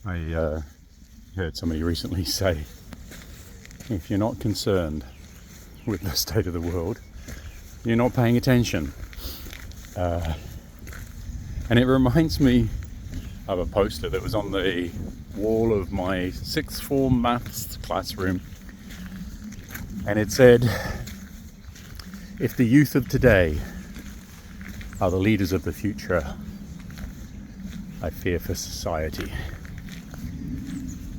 I heard somebody recently say, if you're not concerned with the state of the world, you're not paying attention. And it reminds me of a poster that was on the wall of my sixth form maths classroom. And it said, if the youth of today are the leaders of the future, I fear for society.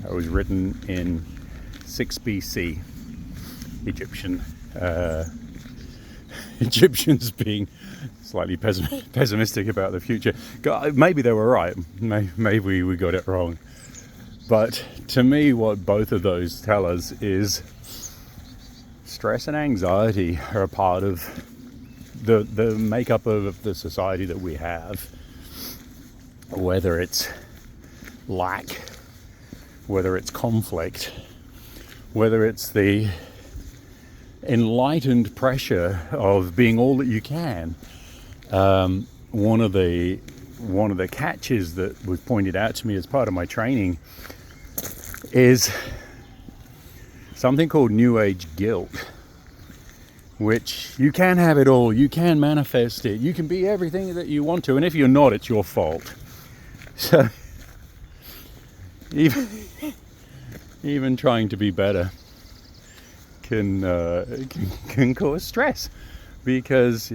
That was written in 6 BC, Egyptians being slightly pessimistic about the future. God, maybe they were right, maybe we got it wrong. But to me, what both of those tell us is stress and anxiety are a part of the makeup of the society that we have. Whether it's lack, whether it's conflict, whether it's the enlightened pressure of being all that you can. One of the catches that was pointed out to me as part of my training is something called New Age guilt, which you can have it all, you can manifest it, you can be everything that you want to, and if you're not, it's your fault. So even trying to be better can cause stress, because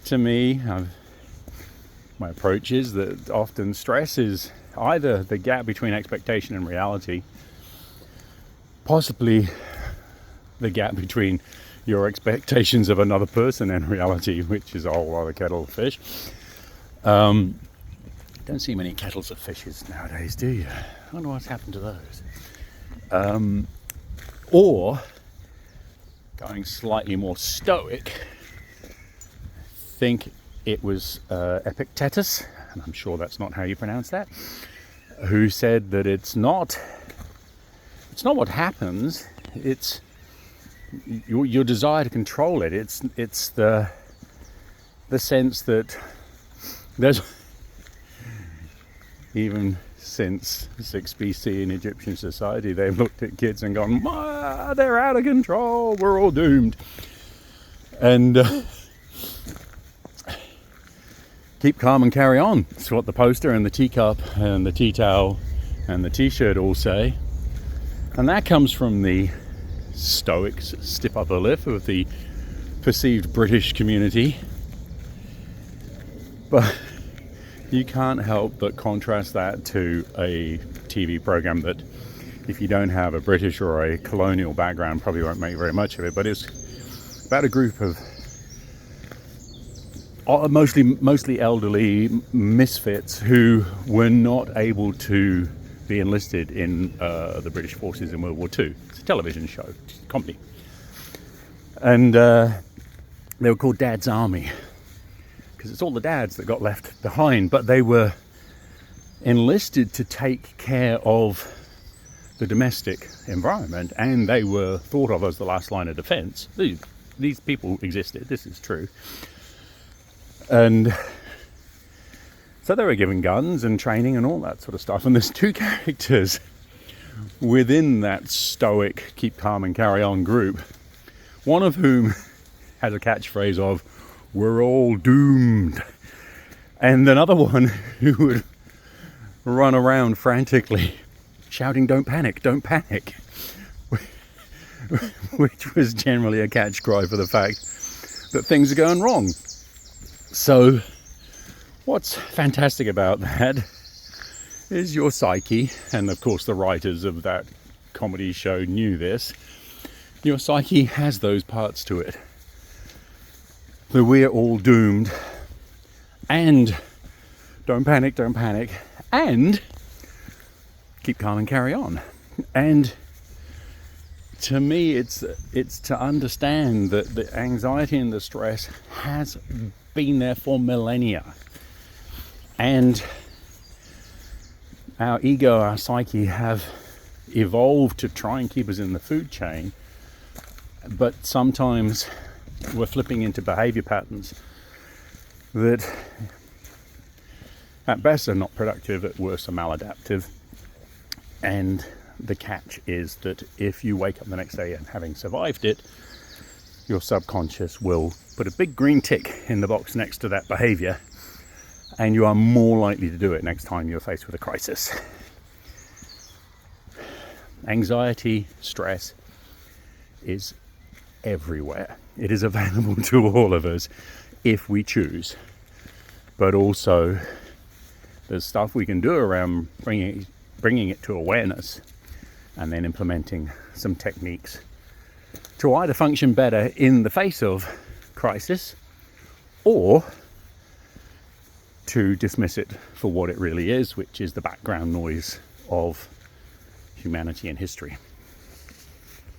to me, my approach is that often stress is either the gap between expectation and reality, possibly the gap between your expectations of another person and reality, which is a whole other kettle of fish. Don't see many kettles of fishes nowadays, do you? I wonder what's happened to those. Or going slightly more stoic, I think it was Epictetus, and I'm sure that's not how you pronounce that, who said that it's not what happens, it's your desire to control it. It's the sense that there's, even since 6 BC in Egyptian society, they've looked at kids and gone, they're out of control, we're all doomed. And keep calm and carry on. That's what the poster and the teacup and the tea towel and the t-shirt all say. And that comes from the stoics, stiff upper lip of the perceived British community. But you can't help but contrast that to a TV program that, if you don't have a British or a colonial background, probably won't make very much of it. But it's about a group of mostly elderly misfits who were not able to be enlisted in the British forces in World War II. It's a television show, comedy. And they were called Dad's Army, because it's all the dads that got left behind, but they were enlisted to take care of the domestic environment, and they were thought of as the last line of defense. These people existed, this is true. And so they were given guns and training and all that sort of stuff. And there's two characters within that stoic, keep calm and carry on group, one of whom has a catchphrase of, we're all doomed. And another one who would run around frantically shouting, don't panic, which was generally a catch cry for the fact that things are going wrong. So what's fantastic about that is your psyche, and of course the writers of that comedy show knew this, your psyche has those parts to it. That we're all doomed, and don't panic, and keep calm and carry on. And to me, it's to understand that the anxiety and the stress has been there for millennia. And our ego, our psyche have evolved to try and keep us in the food chain, but sometimes we're flipping into behavior patterns that at best are not productive, at worst are maladaptive, And the catch is that if you wake up the next day and having survived it, your subconscious will put a big green tick in the box next to that behavior, and you are more likely to do it next time you're faced with a crisis. Anxiety, stress is everywhere. It is available to all of us if we choose. But also, there's stuff we can do around bringing it to awareness, and then implementing some techniques to either function better in the face of crisis, or to dismiss it for what it really is, which is the background noise of humanity and history.